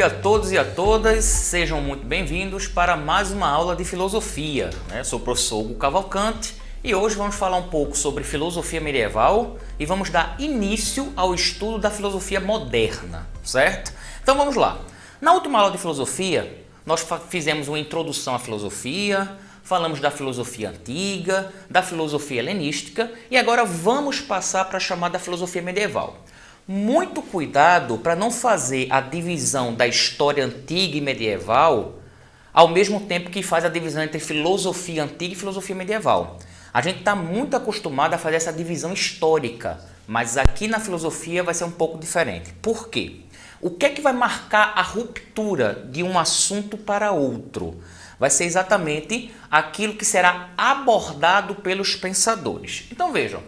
dia a todos e a todas, sejam muito bem-vindos para mais uma aula de filosofia. Sou o professor Hugo Cavalcante e hoje vamos falar um pouco sobre filosofia medieval e vamos dar início ao estudo da filosofia moderna, certo? Então vamos lá. Na última aula de filosofia, nós fizemos uma introdução à filosofia, falamos da filosofia antiga, da filosofia helenística e agora vamos passar para a chamada filosofia medieval. Muito cuidado para não fazer a divisão da história antiga e medieval ao mesmo tempo que faz a divisão entre filosofia antiga e filosofia medieval. A gente está muito acostumado a fazer essa divisão histórica, mas aqui na filosofia vai ser um pouco diferente. Por quê? O que é que vai marcar a ruptura de um assunto para outro? Vai ser exatamente aquilo que será abordado pelos pensadores. Então vejam.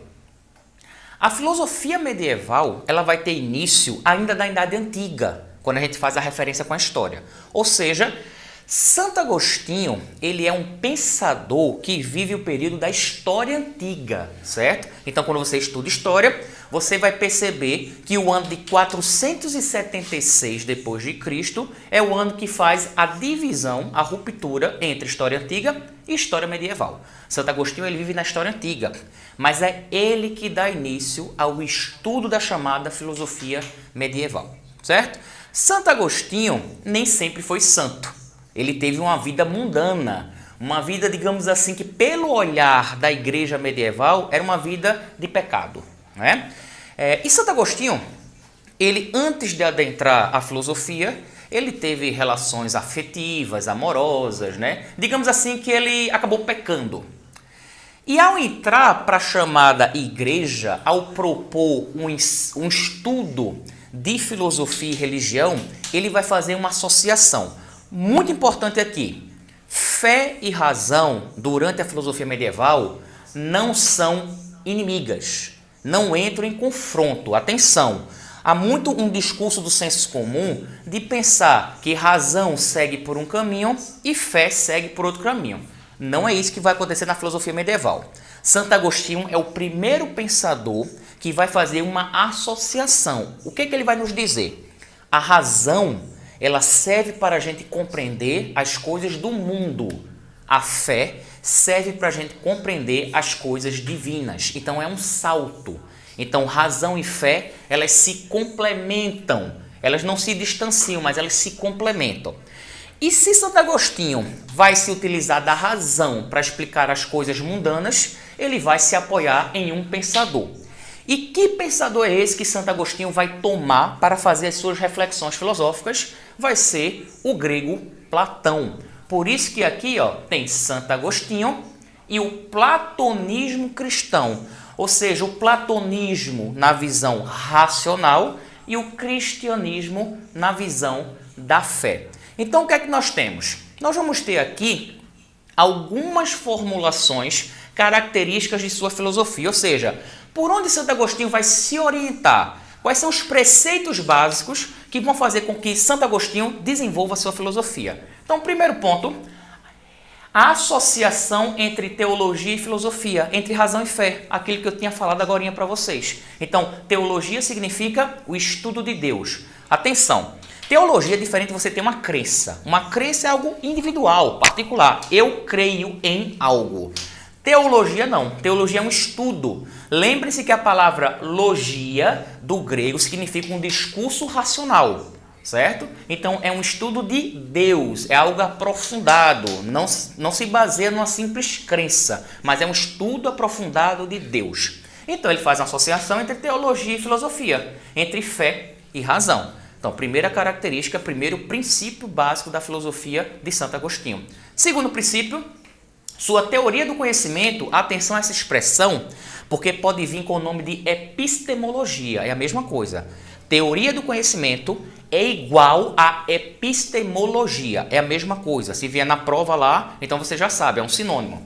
A filosofia medieval ela vai ter início ainda da Idade Antiga, quando a gente faz a referência com a história. Ou seja, Santo Agostinho ele é um pensador que vive o período da história antiga, certo? Então, quando você estuda história, você vai perceber que o ano de 476 depois de Cristo é o ano que faz a divisão, a ruptura entre história antiga e história medieval. Santo Agostinho ele vive na história antiga, mas é ele que dá início ao estudo da chamada filosofia medieval, certo? Santo Agostinho nem sempre foi santo. Ele teve uma vida mundana, uma vida, digamos assim, que pelo olhar da igreja medieval era uma vida de pecado, né? E Santo Agostinho, ele antes de adentrar a filosofia, ele teve relações afetivas, amorosas, né? Digamos assim que ele acabou pecando. E ao entrar para a chamada igreja, ao propor um estudo de filosofia e religião, ele vai fazer uma associação. Muito importante aqui, fé e razão durante a filosofia medieval não são inimigas, não entram em confronto. Atenção, há muito um discurso do senso comum de pensar que razão segue por um caminho e fé segue por outro caminho. Não é isso que vai acontecer na filosofia medieval. Santo Agostinho é o primeiro pensador que vai fazer uma associação. O que ele vai nos dizer? A razão ela serve para a gente compreender as coisas do mundo. A fé serve para a gente compreender as coisas divinas. Então é um salto. Então razão e fé, elas se complementam. Elas não se distanciam, mas elas se complementam. E se Santo Agostinho vai se utilizar da razão para explicar as coisas mundanas, ele vai se apoiar em um pensador. E que pensador é esse que Santo Agostinho vai tomar para fazer as suas reflexões filosóficas? Vai ser o grego Platão. Por isso que aqui tem Santo Agostinho e o platonismo cristão. Ou seja, o platonismo na visão racional e o cristianismo na visão da fé. Então, o que é que nós temos? Nós vamos ter aqui algumas formulações características de sua filosofia, ou seja, por onde Santo Agostinho vai se orientar? Quais são os preceitos básicos que vão fazer com que Santo Agostinho desenvolva a sua filosofia? Então, primeiro ponto, a associação entre teologia e filosofia, entre razão e fé, aquilo que eu tinha falado agora para vocês. Então, teologia significa o estudo de Deus. Atenção, teologia é diferente de você ter uma crença. Uma crença é algo individual, particular. Eu creio em algo. Teologia não. Teologia é um estudo. Lembre-se que a palavra logia, do grego, significa um discurso racional, certo? Então, é um estudo de Deus, é algo aprofundado, não se baseia numa simples crença, mas é um estudo aprofundado de Deus. Então, ele faz uma associação entre teologia e filosofia, entre fé e razão. Então, primeira característica, primeiro princípio básico da filosofia de Santo Agostinho. Segundo princípio, sua teoria do conhecimento, atenção a essa expressão, porque pode vir com o nome de epistemologia, é a mesma coisa. Teoria do conhecimento é igual a epistemologia, é a mesma coisa. Se vier na prova lá, então você já sabe, é um sinônimo.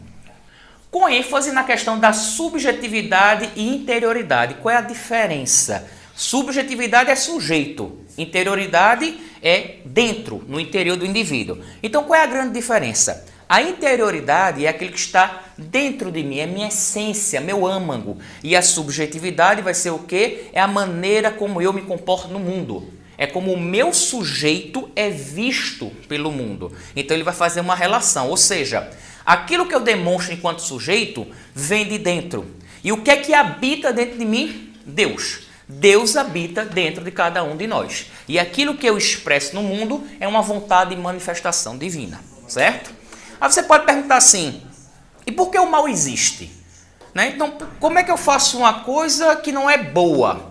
Com ênfase na questão da subjetividade e interioridade. Qual é a diferença? Subjetividade é sujeito, interioridade é dentro, no interior do indivíduo. Então qual é a grande diferença? A interioridade é aquilo que está dentro de mim, é minha essência, meu âmago. E a subjetividade vai ser o quê? É a maneira como eu me comporto no mundo. é como o meu sujeito é visto pelo mundo. Então ele vai fazer uma relação, ou seja, aquilo que eu demonstro enquanto sujeito vem de dentro. E o que é que habita dentro de mim? Deus. Deus habita dentro de cada um de nós. E aquilo que eu expresso no mundo é uma vontade e manifestação divina, certo? Aí você pode perguntar assim, e por que o mal existe? Né? Então, como é que eu faço uma coisa que não é boa?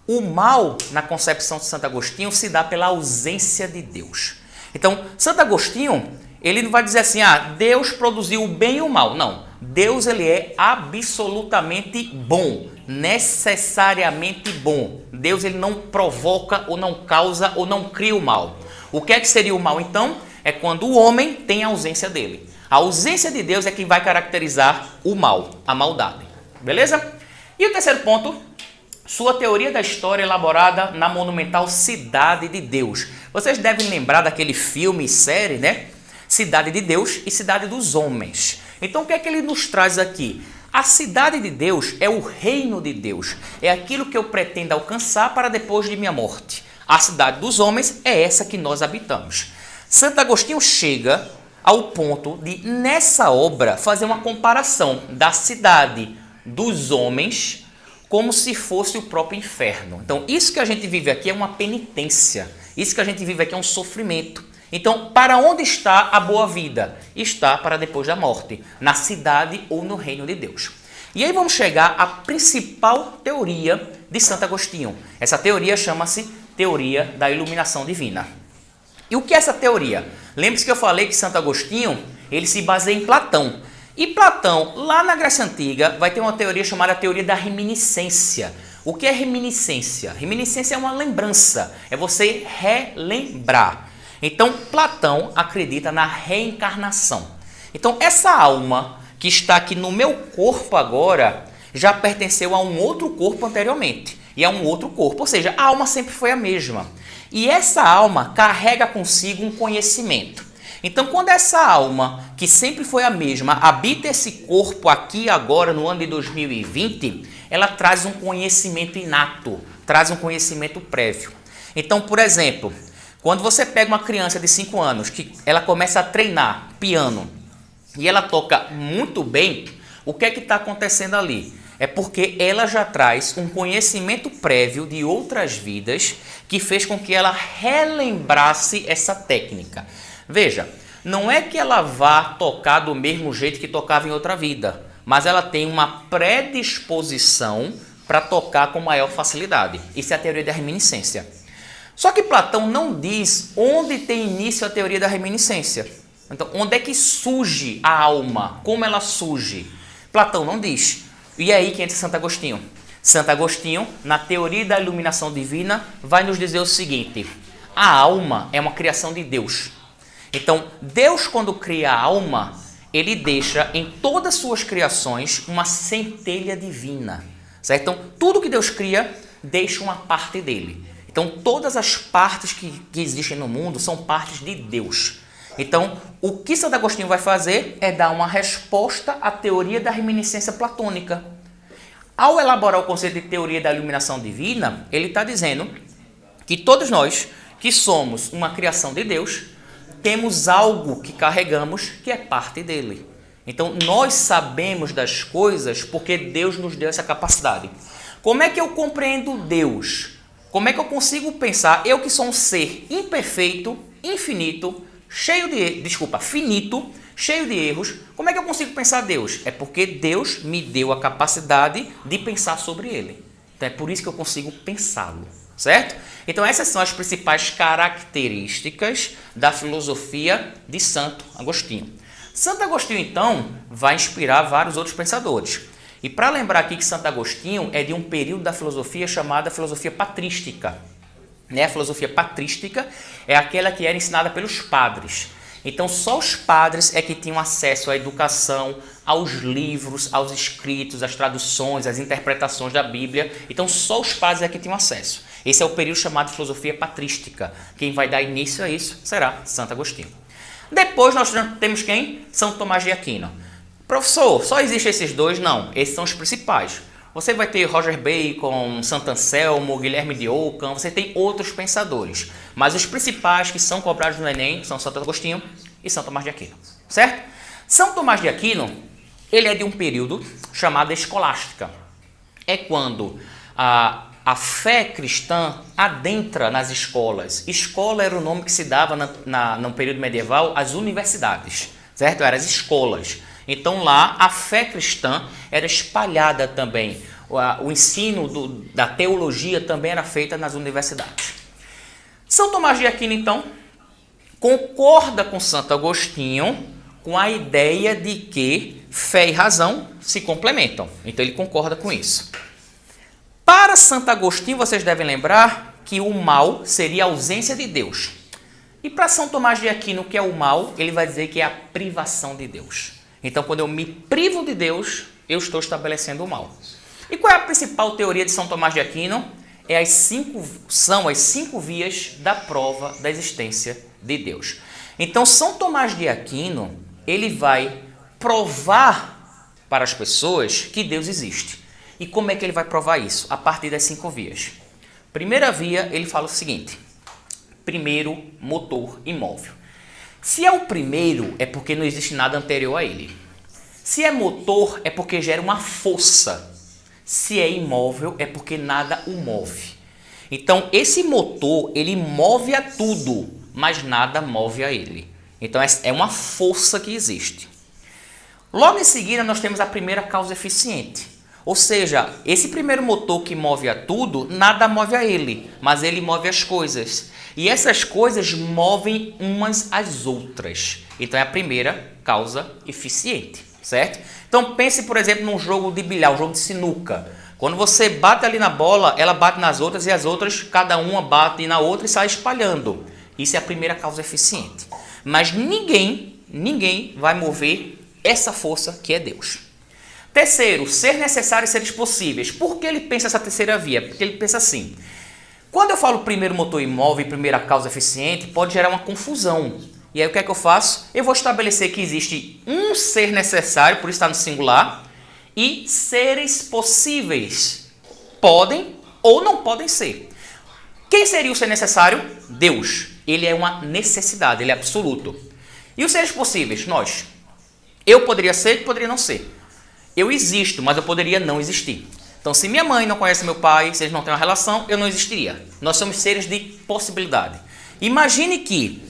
O mal, na concepção de Santo Agostinho, se dá pela ausência de Deus. Então, Santo Agostinho, ele não vai dizer assim, Deus produziu o bem e o mal. Não, Deus ele é absolutamente bom, necessariamente bom. Deus ele não provoca ou não causa ou não cria o mal. O que é que seria o mal, então? É quando o homem tem a ausência dele. A ausência de Deus é que vai caracterizar o mal, a maldade. Beleza? E o terceiro ponto, sua teoria da história elaborada na monumental Cidade de Deus. Vocês devem lembrar daquele filme e série, né? Cidade de Deus e Cidade dos Homens. Então o que é que ele nos traz aqui? A cidade de Deus é o reino de Deus. É aquilo que eu pretendo alcançar para depois de minha morte. A cidade dos homens é essa que nós habitamos. Santo Agostinho chega ao ponto de, nessa obra, fazer uma comparação da cidade dos homens como se fosse o próprio inferno. Então, isso que a gente vive aqui é uma penitência. Isso que a gente vive aqui é um sofrimento. Então, para onde está a boa vida? Está para depois da morte, na cidade ou no reino de Deus. E aí vamos chegar à principal teoria de Santo Agostinho. Essa teoria chama-se Teoria da Iluminação Divina. E o que é essa teoria? Lembre-se que eu falei que Santo Agostinho ele se baseia em Platão. E Platão, lá na Grécia Antiga, vai ter uma teoria chamada Teoria da Reminiscência. O que é reminiscência? Reminiscência é uma lembrança, é você relembrar. Então, Platão acredita na reencarnação. Então, essa alma que está aqui no meu corpo agora, já pertenceu a um outro corpo anteriormente. E a um outro corpo, ou seja, a alma sempre foi a mesma. E essa alma carrega consigo um conhecimento. Então, quando essa alma, que sempre foi a mesma, habita esse corpo aqui agora, no ano de 2020, ela traz um conhecimento inato, traz um conhecimento prévio. Então, por exemplo, quando você pega uma criança de 5 anos, que ela começa a treinar piano, e ela toca muito bem, o que é que está acontecendo ali? É porque ela já traz um conhecimento prévio de outras vidas que fez com que ela relembrasse essa técnica. Veja, não é que ela vá tocar do mesmo jeito que tocava em outra vida, mas ela tem uma predisposição para tocar com maior facilidade. Isso é a teoria da reminiscência. Só que Platão não diz onde tem início a teoria da reminiscência. Então, onde é que surge a alma? Como ela surge? Platão não diz. E aí que entra Santo Agostinho. Santo Agostinho, na teoria da iluminação divina, vai nos dizer o seguinte: a alma é uma criação de Deus. Então, Deus, quando cria a alma, ele deixa em todas as suas criações uma centelha divina. Certo? Então, tudo que Deus cria, deixa uma parte dele. Então, todas as partes que existem no mundo são partes de Deus. Então, o que Santo Agostinho vai fazer é dar uma resposta à teoria da reminiscência platônica. Ao elaborar o conceito de teoria da iluminação divina, ele está dizendo que todos nós, que somos uma criação de Deus, temos algo que carregamos que é parte dele. Então, nós sabemos das coisas porque Deus nos deu essa capacidade. Como é que eu compreendo Deus? Como é que eu consigo pensar, eu que sou um ser imperfeito, infinito, finito, cheio de erros, como é que eu consigo pensar Deus? É porque Deus me deu a capacidade de pensar sobre ele. Então é por isso que eu consigo pensá-lo, certo? Então essas são as principais características da filosofia de Santo Agostinho. Santo Agostinho, então, vai inspirar vários outros pensadores. E para lembrar aqui que Santo Agostinho é de um período da filosofia chamada filosofia patrística. A filosofia patrística é aquela que era ensinada pelos padres. Então, só os padres é que tinham acesso à educação, aos livros, aos escritos, às traduções, às interpretações da Bíblia. Então, só os padres é que tinham acesso. Esse é o período chamado de filosofia patrística. Quem vai dar início a isso será Santo Agostinho. Depois nós temos quem? São Tomás de Aquino. Professor, só existem esses dois? Não, esses são os principais. Você vai ter Roger Bacon, Santo Anselmo, Guilherme de Ockham, você tem outros pensadores. Mas os principais que são cobrados no Enem são Santo Agostinho e São Tomás de Aquino, certo? São Tomás de Aquino, ele é de um período chamado escolástica. É quando a fé cristã adentra nas escolas. Escola era o nome que se dava no período medieval às universidades, certo? Eram as escolas. Então lá a fé cristã era espalhada também. O ensino da teologia também era feita nas universidades. São Tomás de Aquino, então, concorda com Santo Agostinho com a ideia de que fé e razão se complementam. Então ele concorda com isso. Para Santo Agostinho, vocês devem lembrar que o mal seria a ausência de Deus. E para São Tomás de Aquino, o que é o mal, ele vai dizer que é a privação de Deus. Então, quando eu me privo de Deus, eu estou estabelecendo o mal. E qual é a principal teoria de São Tomás de Aquino? São as cinco vias da prova da existência de Deus. Então, São Tomás de Aquino, ele vai provar para as pessoas que Deus existe. E como é que ele vai provar isso? A partir das cinco vias. Primeira via, ele fala o seguinte: primeiro, motor imóvel. Se é o primeiro, é porque não existe nada anterior a ele. Se é motor, é porque gera uma força. Se é imóvel, é porque nada o move. Então, esse motor, ele move a tudo, mas nada move a ele. Então, é uma força que existe. Logo em seguida, nós temos a primeira causa eficiente. Ou seja, esse primeiro motor que move a tudo, nada move a ele, mas ele move as coisas. E essas coisas movem umas às outras. Então é a primeira causa eficiente, certo? Então pense, por exemplo, num jogo de bilhar, um jogo de sinuca. Quando você bate ali na bola, ela bate nas outras e as outras, cada uma bate na outra e sai espalhando. Isso é a primeira causa eficiente. Mas ninguém vai mover essa força que é Deus. Terceiro, ser necessário e seres possíveis. Por que ele pensa essa terceira via? Porque ele pensa assim: quando eu falo primeiro motor imóvel e primeira causa eficiente, pode gerar uma confusão. E aí o que é que eu faço? Eu vou estabelecer que existe um ser necessário, por isso está no singular, e seres possíveis. Podem ou não podem ser. Quem seria o ser necessário? Deus. Ele é uma necessidade, ele é absoluto. E os seres possíveis? Nós. Eu poderia ser e poderia não ser. Eu existo, mas eu poderia não existir. Então, se minha mãe não conhece meu pai, se eles não têm uma relação, eu não existiria. Nós somos seres de possibilidade. Imagine que,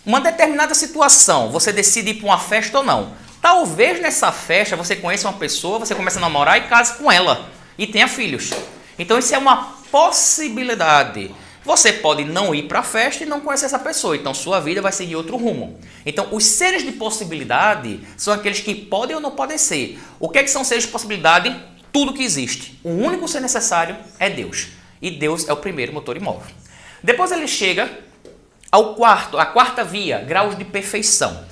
uma determinada situação, você decide ir para uma festa ou não. Talvez nessa festa você conheça uma pessoa, você comece a namorar e case com ela. E tenha filhos. Então, isso é uma possibilidade. Você pode não ir para a festa e não conhecer essa pessoa, então sua vida vai seguir outro rumo. Então, os seres de possibilidade são aqueles que podem ou não podem ser. O que é que são seres de possibilidade? Tudo que existe. O único ser necessário é Deus. E Deus é o primeiro motor imóvel. Depois ele chega a quarta via, graus de perfeição.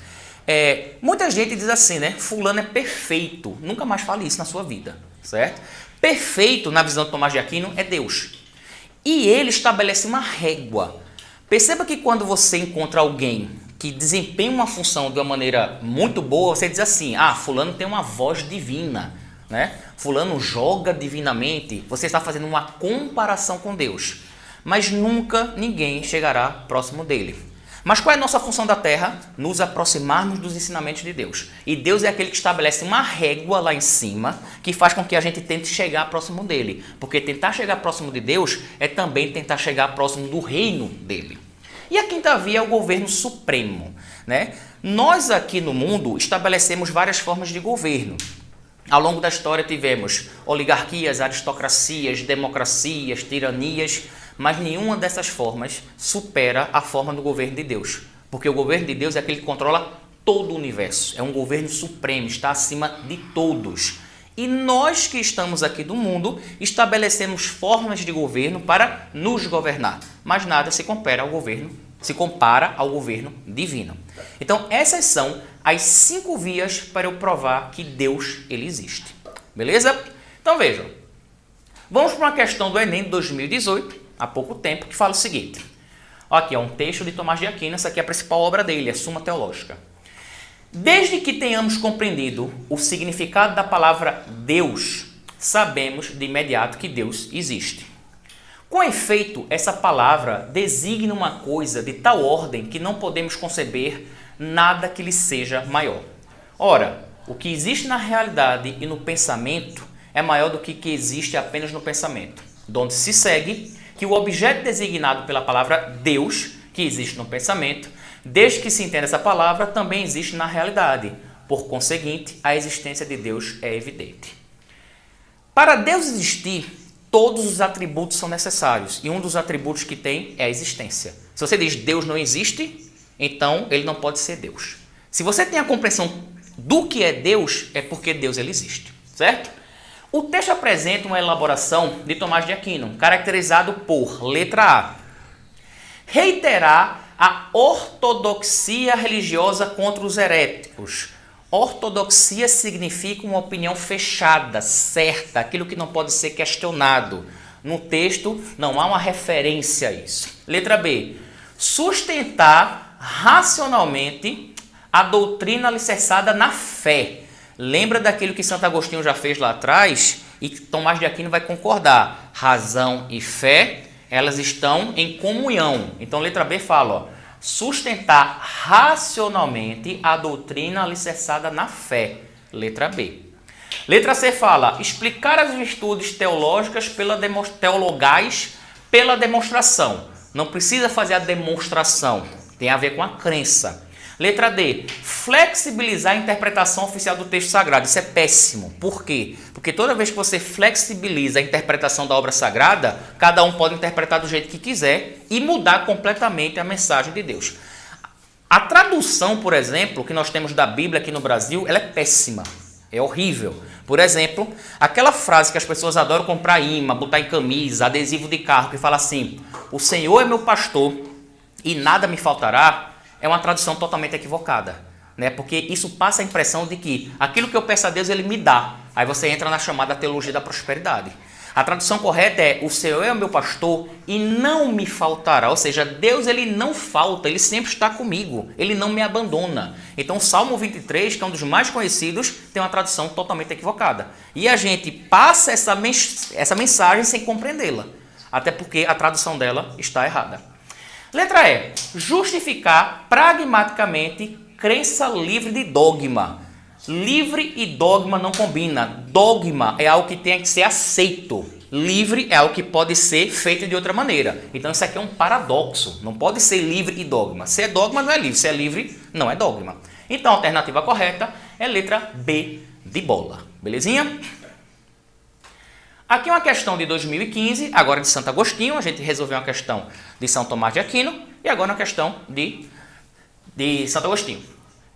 Muita gente diz assim, né? Fulano é perfeito. Nunca mais fale isso na sua vida, certo? Perfeito, na visão de Tomás de Aquino, é Deus. E ele estabelece uma régua. Perceba que quando você encontra alguém que desempenha uma função de uma maneira muito boa, você diz assim: fulano tem uma voz divina, né? Fulano joga divinamente. Você está fazendo uma comparação com Deus. Mas nunca ninguém chegará próximo dele. Mas qual é a nossa função da Terra? Nos aproximarmos dos ensinamentos de Deus. E Deus é aquele que estabelece uma régua lá em cima, que faz com que a gente tente chegar próximo dele. Porque tentar chegar próximo de Deus é também tentar chegar próximo do reino dele. E a quinta via é o governo supremo, né? Nós aqui no mundo estabelecemos várias formas de governo. Ao longo da história tivemos oligarquias, aristocracias, democracias, tiranias, mas nenhuma dessas formas supera a forma do governo de Deus. Porque o governo de Deus é aquele que controla todo o universo. É um governo supremo, está acima de todos. E nós que estamos aqui do mundo estabelecemos formas de governo para nos governar. Mas nada se compara ao governo divino. Então essas são as 5 vias para eu provar que Deus ele existe. Beleza? Então vejam. Vamos para uma questão do Enem de 2018, há pouco tempo, que fala o seguinte. Aqui é um texto de Tomás de Aquino, essa aqui é a principal obra dele, a Suma Teológica. Desde que tenhamos compreendido o significado da palavra Deus, sabemos de imediato que Deus existe. Com efeito, essa palavra designa uma coisa de tal ordem que não podemos conceber nada que lhe seja maior. Ora, o que existe na realidade e no pensamento é maior do que existe apenas no pensamento, donde se segue que o objeto designado pela palavra Deus, que existe no pensamento, desde que se entenda essa palavra, também existe na realidade. Por conseguinte, a existência de Deus é evidente. Para Deus existir, todos os atributos são necessários, e um dos atributos que tem é a existência. Se você diz Deus não existe, então ele não pode ser Deus. Se você tem a compreensão do que é Deus, é porque Deus ele existe, certo? O texto apresenta uma elaboração de Tomás de Aquino, caracterizado por, letra A, reiterar a ortodoxia religiosa contra os heréticos. Ortodoxia significa uma opinião fechada, certa, aquilo que não pode ser questionado. No texto não há uma referência a isso. Letra B, sustentar racionalmente a doutrina alicerçada na fé. Lembra daquilo que Santo Agostinho já fez lá atrás e que Tomás de Aquino vai concordar. Razão e fé, elas estão em comunhão. Então, letra B fala, ó, sustentar racionalmente a doutrina alicerçada na fé. Letra B. Letra C fala, explicar as virtudes teológicas teologais pela demonstração. Não precisa fazer a demonstração, tem a ver com a crença. Letra D, flexibilizar a interpretação oficial do texto sagrado. Isso é péssimo. Por quê? Porque toda vez que você flexibiliza a interpretação da obra sagrada, cada um pode interpretar do jeito que quiser e mudar completamente a mensagem de Deus. A tradução, por exemplo, que nós temos da Bíblia aqui no Brasil, ela é péssima. É horrível. Por exemplo, aquela frase que as pessoas adoram comprar imã, botar em camisa, adesivo de carro, que fala assim, o Senhor é meu pastor e nada me faltará, é uma tradução totalmente equivocada, né? Porque isso passa a impressão de que aquilo que eu peço a Deus, ele me dá. Aí você entra na chamada teologia da prosperidade. A tradução correta é, o Senhor é o meu pastor e não me faltará. Ou seja, Deus ele não falta, ele sempre está comigo, ele não me abandona. Então o Salmo 23, que é um dos mais conhecidos, tem uma tradução totalmente equivocada. E a gente passa essa mensagem sem compreendê-la, até porque a tradução dela está errada. Letra E, justificar pragmaticamente crença livre de dogma. Livre e dogma não combina. Dogma é algo que tem que ser aceito. Livre é algo que pode ser feito de outra maneira. Então isso aqui é um paradoxo. Não pode ser livre e dogma. Se é dogma, não é livre. Se é livre, não é dogma. Então a alternativa correta é letra B de bola. Belezinha? Aqui é uma questão de 2015, agora de Santo Agostinho. A gente resolveu uma questão de São Tomás de Aquino e agora uma questão de Santo Agostinho.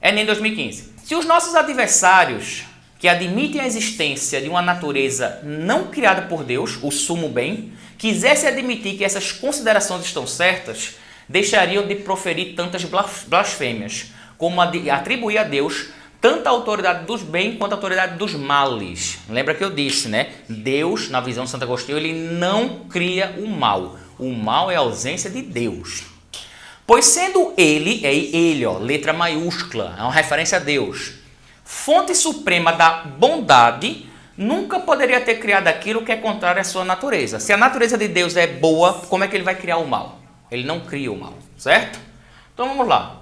Enem 2015. Se os nossos adversários que admitem a existência de uma natureza não criada por Deus, o sumo bem, quisessem admitir que essas considerações estão certas, deixariam de proferir tantas blasfêmias, como atribuir a Deus tanto a autoridade dos bens quanto a autoridade dos males. Lembra que eu disse, né? Deus, na visão de Santo Agostinho, ele não cria o mal. O mal é a ausência de Deus. Pois sendo ele, é ele, ó, letra maiúscula, é uma referência a Deus, fonte suprema da bondade, nunca poderia ter criado aquilo que é contrário à sua natureza. Se a natureza de Deus é boa, como é que ele vai criar o mal? Ele não cria o mal, certo? Então vamos lá.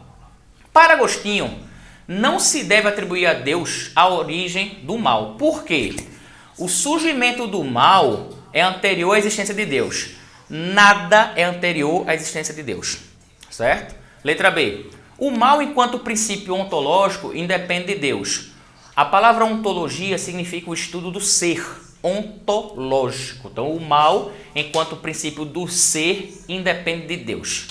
Para Agostinho, não se deve atribuir a Deus a origem do mal. Por quê? O surgimento do mal é anterior à existência de Deus. Nada é anterior à existência de Deus. Certo? Letra B. O mal, enquanto princípio ontológico, independe de Deus. A palavra ontologia significa o estudo do ser ontológico. Então, o mal, enquanto princípio do ser, independe de Deus.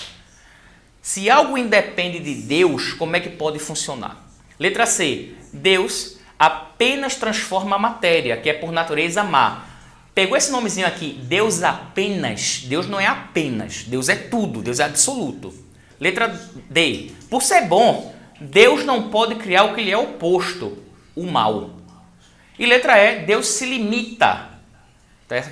Se algo independe de Deus, como é que pode funcionar? Letra C. Deus apenas transforma a matéria, que é por natureza má. Pegou esse nomezinho aqui, Deus apenas. Deus não é apenas, Deus é tudo, Deus é absoluto. Letra D. Por ser bom, Deus não pode criar o que lhe é oposto, o mal. E letra E. Deus se limita.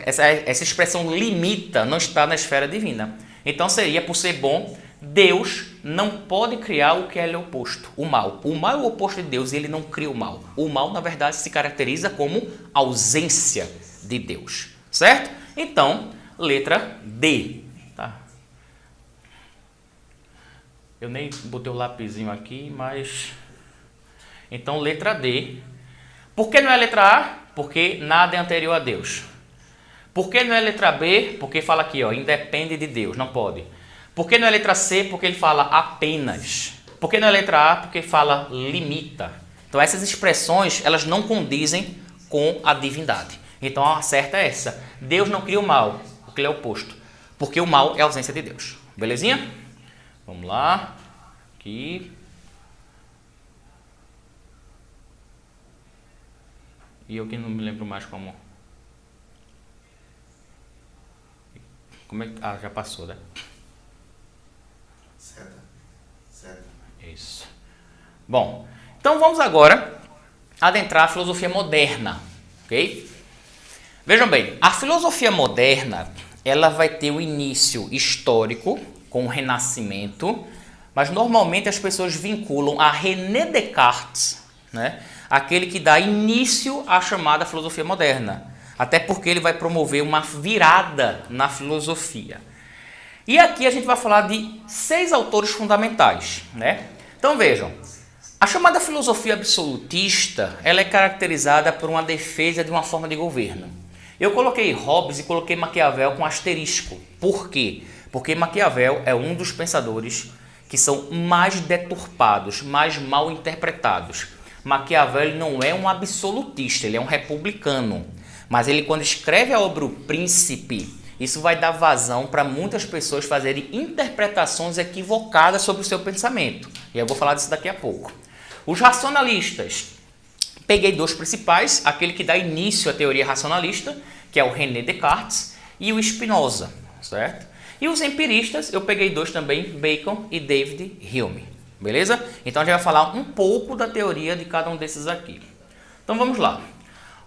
Essa expressão limita não está na esfera divina. Então seria, por ser bom, Deus não pode criar o que é oposto, o mal. O mal é o oposto de Deus e ele não cria o mal. O mal, na verdade, se caracteriza como ausência de Deus, certo? Então, letra D. Tá? Eu nem botei o lapisinho aqui, mas... Então, letra D. Por que não é letra A? Porque nada é anterior a Deus. Por que não é letra B? Porque fala aqui, ó, independe de Deus, não pode. Por que não é letra C? Porque ele fala apenas. Por que não é letra A? Porque fala limita. Então, essas expressões, elas não condizem com a divindade. Então, a certa é essa. Deus não cria o mal, porque ele é o oposto. Porque o mal é a ausência de Deus. Belezinha? Vamos lá. Aqui. E eu que não me lembro mais como... Como é que... Ah, já passou, né? Certo. Isso. Bom, então vamos agora adentrar a filosofia moderna, ok? Vejam bem, a filosofia moderna, ela vai ter o início histórico com o Renascimento, mas normalmente as pessoas vinculam a René Descartes, né? Aquele que dá início à chamada filosofia moderna, até porque ele vai promover uma virada na filosofia. E aqui a gente vai falar de 6 autores fundamentais, né? Então vejam, a chamada filosofia absolutista, ela é caracterizada por uma defesa de uma forma de governo. Eu coloquei Hobbes e coloquei Maquiavel com asterisco. Por quê? Porque Maquiavel é um dos pensadores que são mais deturpados, mais mal interpretados. Maquiavel ele não é um absolutista, ele é um republicano. Mas ele, quando escreve a obra O Príncipe, isso vai dar vazão para muitas pessoas fazerem interpretações equivocadas sobre o seu pensamento. E eu vou falar disso daqui a pouco. Os racionalistas. Peguei 2 principais, aquele que dá início à teoria racionalista, que é o René Descartes, e o Spinoza, certo? E os empiristas, eu peguei 2 também, Bacon e David Hume, beleza? Então a gente vai falar um pouco da teoria de cada um desses aqui. Então vamos lá.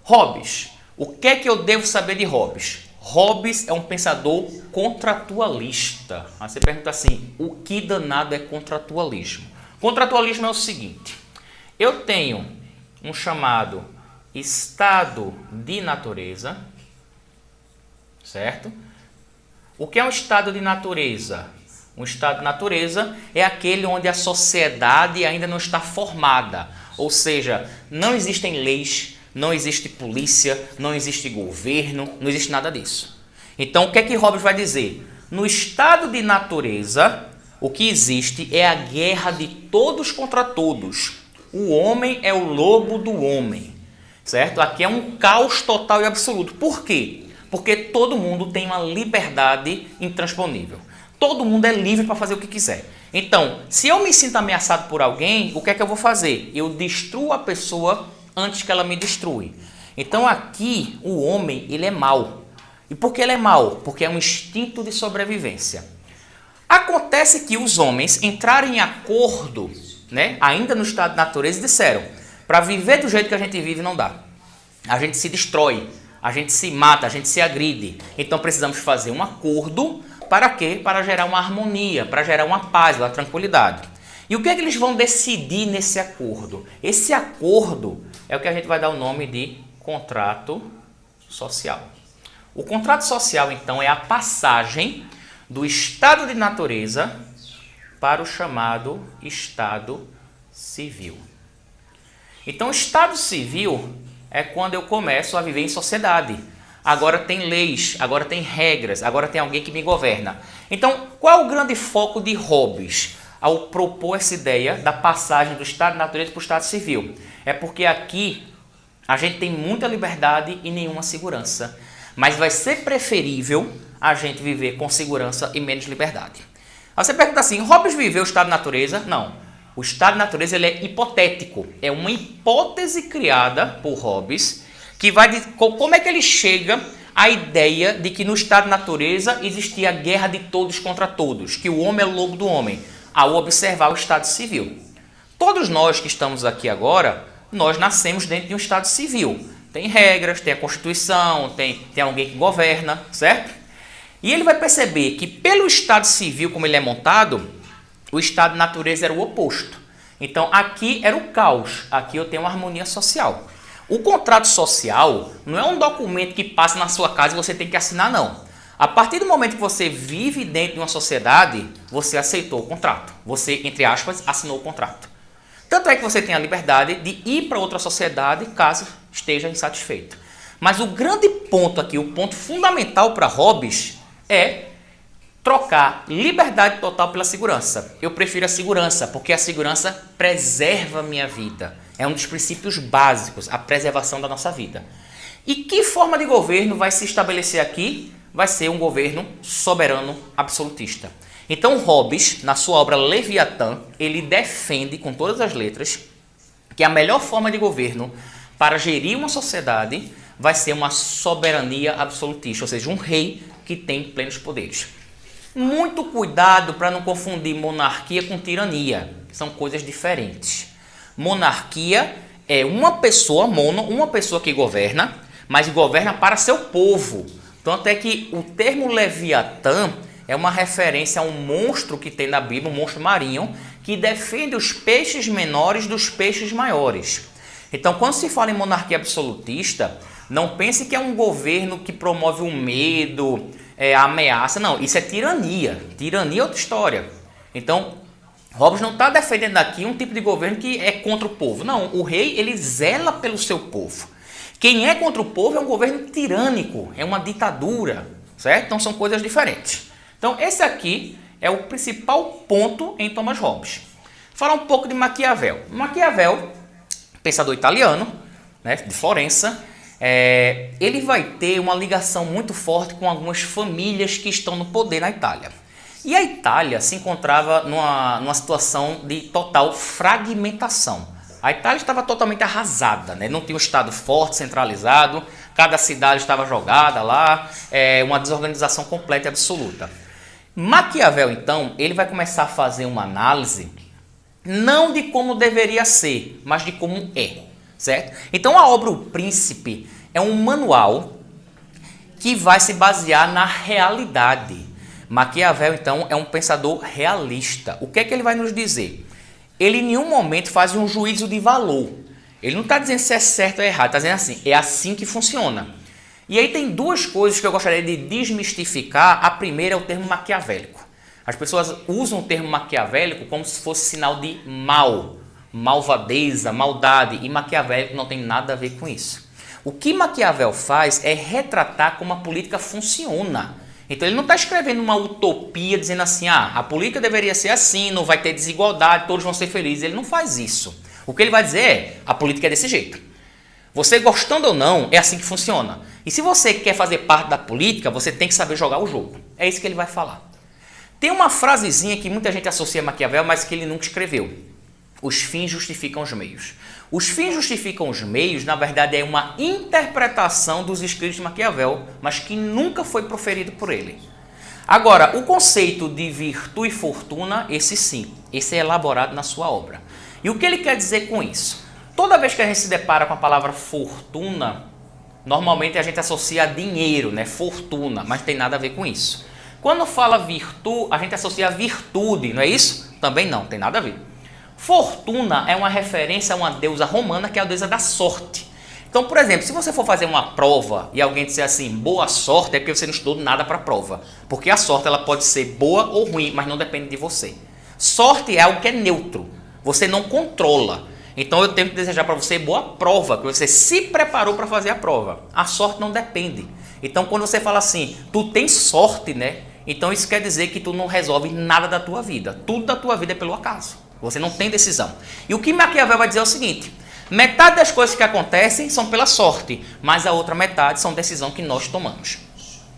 Hobbes. O que é que eu devo saber de Hobbes? Hobbes é um pensador contratualista. Aí você pergunta assim, o que danado é contratualismo? Contratualismo é o seguinte, eu tenho um chamado estado de natureza, certo? O que é um estado de natureza? Um estado de natureza é aquele onde a sociedade ainda não está formada, ou seja, não existem leis, não existe polícia, não existe governo, não existe nada disso. Então, o que é que Hobbes vai dizer? No estado de natureza, o que existe é a guerra de todos contra todos. O homem é o lobo do homem, certo? Aqui é um caos total e absoluto. Por quê? Porque todo mundo tem uma liberdade intransponível. Todo mundo é livre para fazer o que quiser. Então, se eu me sinto ameaçado por alguém, o que é que eu vou fazer? Eu destruo a pessoa antes que ela me destrua. Então aqui o homem ele é mau. E por que ele é mau? Porque é um instinto de sobrevivência. Acontece que os homens entraram em acordo, né, ainda no estado de natureza, e disseram, para viver do jeito que a gente vive não dá. A gente se destrói, a gente se mata, a gente se agride. Então precisamos fazer um acordo para quê? Para gerar uma harmonia, para gerar uma paz, uma tranquilidade. E o que é que eles vão decidir nesse acordo? Esse acordo é o que a gente vai dar o nome de contrato social. O contrato social, então, é a passagem do estado de natureza para o chamado estado civil. Então, o estado civil é quando eu começo a viver em sociedade. Agora tem leis, agora tem regras, agora tem alguém que me governa. Então, qual é o grande foco de Hobbes ao propor essa ideia da passagem do estado de natureza para o estado civil? É porque aqui a gente tem muita liberdade e nenhuma segurança. Mas vai ser preferível a gente viver com segurança e menos liberdade. Aí você pergunta assim, Hobbes viveu o estado de natureza? Não. O estado de natureza ele é hipotético. É uma hipótese criada por Hobbes que vai de como é que ele chega à ideia de que no estado de natureza existia a guerra de todos contra todos, que o homem é o lobo do homem, ao observar o estado civil. Todos nós que estamos aqui agora, nós nascemos dentro de um estado civil. Tem regras, tem a Constituição, tem alguém que governa, certo? E ele vai perceber que pelo estado civil, como ele é montado, o estado de natureza era o oposto. Então aqui era o caos, aqui eu tenho uma harmonia social. O contrato social não é um documento que passa na sua casa e você tem que assinar, não. A partir do momento que você vive dentro de uma sociedade, você aceitou o contrato. Você, entre aspas, assinou o contrato. Tanto é que você tem a liberdade de ir para outra sociedade caso esteja insatisfeito. Mas o grande ponto aqui, o ponto fundamental para Hobbes é trocar liberdade total pela segurança. Eu prefiro a segurança, porque a segurança preserva a minha vida. É um dos princípios básicos, a preservação da nossa vida. E que forma de governo vai se estabelecer aqui? Vai ser um governo soberano absolutista. Então Hobbes, na sua obra Leviatã, ele defende com todas as letras que a melhor forma de governo para gerir uma sociedade vai ser uma soberania absolutista, ou seja, um rei que tem plenos poderes. Muito cuidado para não confundir monarquia com tirania, são coisas diferentes. Monarquia é uma pessoa uma pessoa que governa, mas governa para seu povo. Tanto é que o termo Leviatã é uma referência a um monstro que tem na Bíblia, um monstro marinho, que defende os peixes menores dos peixes maiores. Então, quando se fala em monarquia absolutista, não pense que é um governo que promove o medo, a ameaça. Não, isso é tirania. Tirania é outra história. Então, Hobbes não está defendendo aqui um tipo de governo que é contra o povo. Não, o rei ele zela pelo seu povo. Quem é contra o povo é um governo tirânico, é uma ditadura, certo? Então são coisas diferentes. Então esse aqui é o principal ponto em Thomas Hobbes. Falar um pouco de Maquiavel. Maquiavel, pensador italiano, né, de Florença, ele vai ter uma ligação muito forte com algumas famílias que estão no poder na Itália. E a Itália se encontrava numa situação de total fragmentação. A Itália estava totalmente arrasada, né? Não tinha um Estado forte, centralizado, cada cidade estava jogada lá, uma desorganização completa e absoluta. Maquiavel, então, ele vai começar a fazer uma análise, não de como deveria ser, mas de como é, certo? Então a obra O Príncipe é um manual que vai se basear na realidade. Maquiavel, então, é um pensador realista. O que é que ele vai nos dizer? Ele em nenhum momento faz um juízo de valor. Ele não está dizendo se é certo ou errado, está dizendo assim, é assim que funciona. E aí tem duas coisas que eu gostaria de desmistificar. A primeira é o termo maquiavélico. As pessoas usam o termo maquiavélico como se fosse sinal de mal, malvadeza, maldade, e maquiavélico não tem nada a ver com isso. O que Maquiavel faz é retratar como a política funciona. Então ele não está escrevendo uma utopia dizendo assim, a política deveria ser assim, não vai ter desigualdade, todos vão ser felizes. Ele não faz isso. O que ele vai dizer é, a política é desse jeito. Você gostando ou não, é assim que funciona. E se você quer fazer parte da política, você tem que saber jogar o jogo. É isso que ele vai falar. Tem uma frasezinha que muita gente associa a Maquiavel, mas que ele nunca escreveu. Os fins justificam os meios. Os fins justificam os meios, na verdade, é uma interpretação dos escritos de Maquiavel, mas que nunca foi proferido por ele. Agora, o conceito de virtude e fortuna, esse sim, esse é elaborado na sua obra. E o que ele quer dizer com isso? Toda vez que a gente se depara com a palavra fortuna, normalmente a gente associa a dinheiro, né? Fortuna, mas não tem nada a ver com isso. Quando fala virtude, a gente associa a virtude, não é isso? Também não, tem nada a ver. Fortuna é uma referência a uma deusa romana que é a deusa da sorte. Então, por exemplo, se você for fazer uma prova e alguém disser assim, boa sorte, é porque você não estudou nada para a prova. Porque a sorte ela pode ser boa ou ruim, mas não depende de você. Sorte é algo que é neutro, você não controla. Então eu tenho que desejar para você boa prova, que você se preparou para fazer a prova. A sorte não depende. Então quando você fala assim, tu tens sorte, né? Então isso quer dizer que tu não resolve nada da tua vida. Tudo da tua vida é pelo acaso. Você não tem decisão. E o que Maquiavel vai dizer é o seguinte, metade das coisas que acontecem são pela sorte, mas a outra metade são decisão que nós tomamos.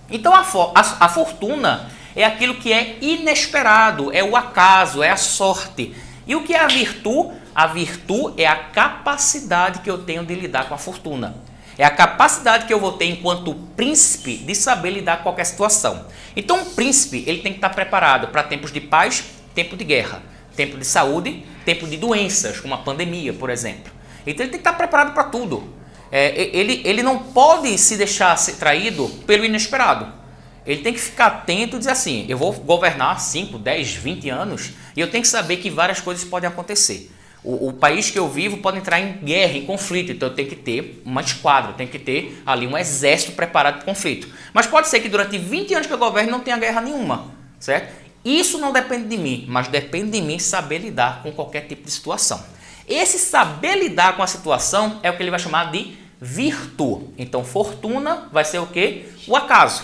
Então a fortuna é aquilo que é inesperado, é o acaso, é a sorte. E o que é a virtude? A virtude é a capacidade que eu tenho de lidar com a fortuna. É a capacidade que eu vou ter enquanto príncipe de saber lidar com qualquer situação. Então, um príncipe ele tem que estar preparado para tempos de paz, tempo de guerra, tempo de saúde, tempo de doenças, como a pandemia, por exemplo. Então, ele tem que estar preparado para tudo. Ele não pode se deixar ser traído pelo inesperado. Ele tem que ficar atento e dizer assim, eu vou governar 5, 10, 20 anos e eu tenho que saber que várias coisas podem acontecer. O país que eu vivo pode entrar em guerra, em conflito, então eu tenho que ter uma esquadra, eu tenho que ter ali um exército preparado para o conflito. Mas pode ser que durante 20 anos que eu governo não tenha guerra nenhuma, certo? Isso não depende de mim, mas depende de mim saber lidar com qualquer tipo de situação. Esse saber lidar com a situação é o que ele vai chamar de virtude. Então, fortuna vai ser o quê? O acaso.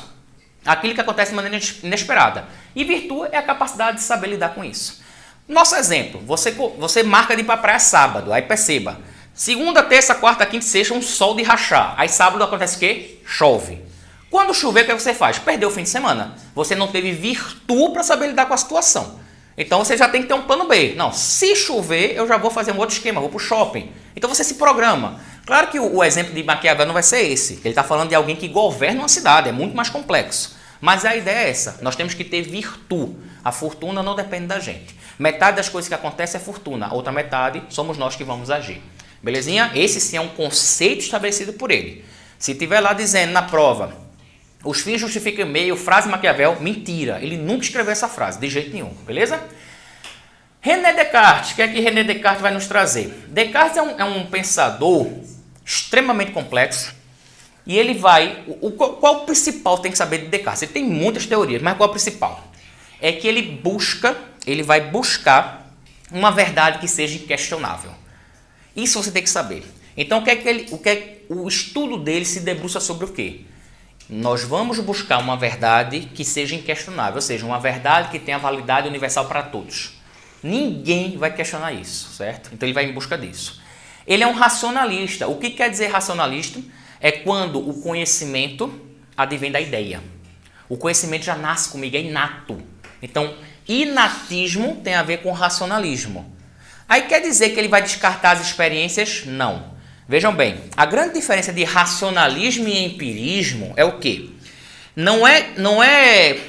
Aquilo que acontece de maneira inesperada. E virtude é a capacidade de saber lidar com isso. Nosso exemplo, você marca de ir para a praia sábado, aí perceba, segunda, terça, quarta, quinta, sexta, um sol de rachar, aí sábado acontece o quê? Chove. Quando chover, o que você faz? Perdeu o fim de semana. Você não teve virtude para saber lidar com a situação. Então você já tem que ter um plano B. Não, se chover, eu já vou fazer um outro esquema, vou para o shopping. Então você se programa. Claro que o exemplo de Maquiavel não vai ser esse. Ele está falando de alguém que governa uma cidade, é muito mais complexo. Mas a ideia é essa, nós temos que ter virtude. A fortuna não depende da gente. Metade das coisas que acontecem é fortuna, a outra metade somos nós que vamos agir. Belezinha? Esse sim é um conceito estabelecido por ele. Se tiver lá dizendo na prova, os fins justificam o meio, frase Maquiavel, mentira. Ele nunca escreveu essa frase, de jeito nenhum. Beleza? René Descartes, o que é que René Descartes vai nos trazer? Descartes é um pensador extremamente complexo. E ele vai... Qual o principal tem que saber de Descartes? Ele tem muitas teorias, mas qual é o principal? É que ele vai buscar uma verdade que seja inquestionável. Isso você tem que saber. Então, o estudo dele se debruça sobre o quê? Nós vamos buscar uma verdade que seja inquestionável, ou seja, uma verdade que tenha validade universal para todos. Ninguém vai questionar isso, certo? Então, ele vai em busca disso. Ele é um racionalista. O que quer dizer racionalista? É quando o conhecimento advém da ideia. O conhecimento já nasce comigo, é inato. Então, inatismo tem a ver com racionalismo. Aí quer dizer que ele vai descartar as experiências? Não. Vejam bem, a grande diferença de racionalismo e empirismo é o quê? Não é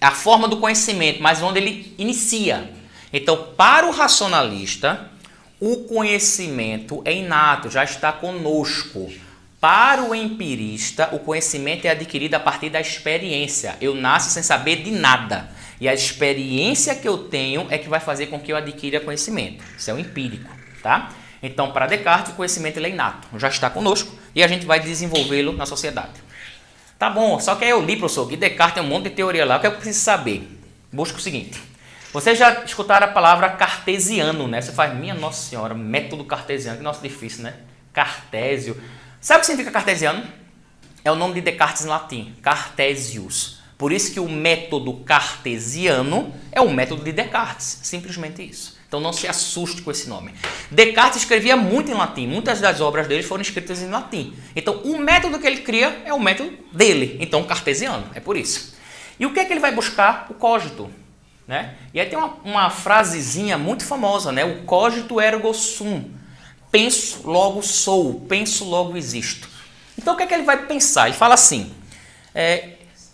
a forma do conhecimento, mas onde ele inicia. Então, para o racionalista, o conhecimento é inato, já está conosco. Para o empirista, o conhecimento é adquirido a partir da experiência. Eu nasço sem saber de nada. E a experiência que eu tenho é que vai fazer com que eu adquira conhecimento. Isso é o empírico, tá? Então, para Descartes, o conhecimento ele é inato. Já está conosco e a gente vai desenvolvê-lo na sociedade. Tá bom, só que aí eu li, professor, que Descartes tem um monte de teoria lá. O que eu preciso saber? Busca o seguinte. Vocês já escutaram a palavra cartesiano, né? Você faz, minha nossa senhora, método cartesiano. Que nossa, difícil, né? Cartésio. Sabe o que significa cartesiano? É o nome de Descartes em latim, Cartesius. Por isso que o método cartesiano é o método de Descartes, simplesmente isso. Então não se assuste com esse nome. Descartes escrevia muito em latim, muitas das obras dele foram escritas em latim. Então o método que ele cria é o método dele, então cartesiano, é por isso. E o que é que ele vai buscar? O cogito. Né? E aí tem uma frasezinha muito famosa, né? O cogito ergo sum. Penso, logo sou. Penso, logo existo. Então, o que é que ele vai pensar? Ele fala assim,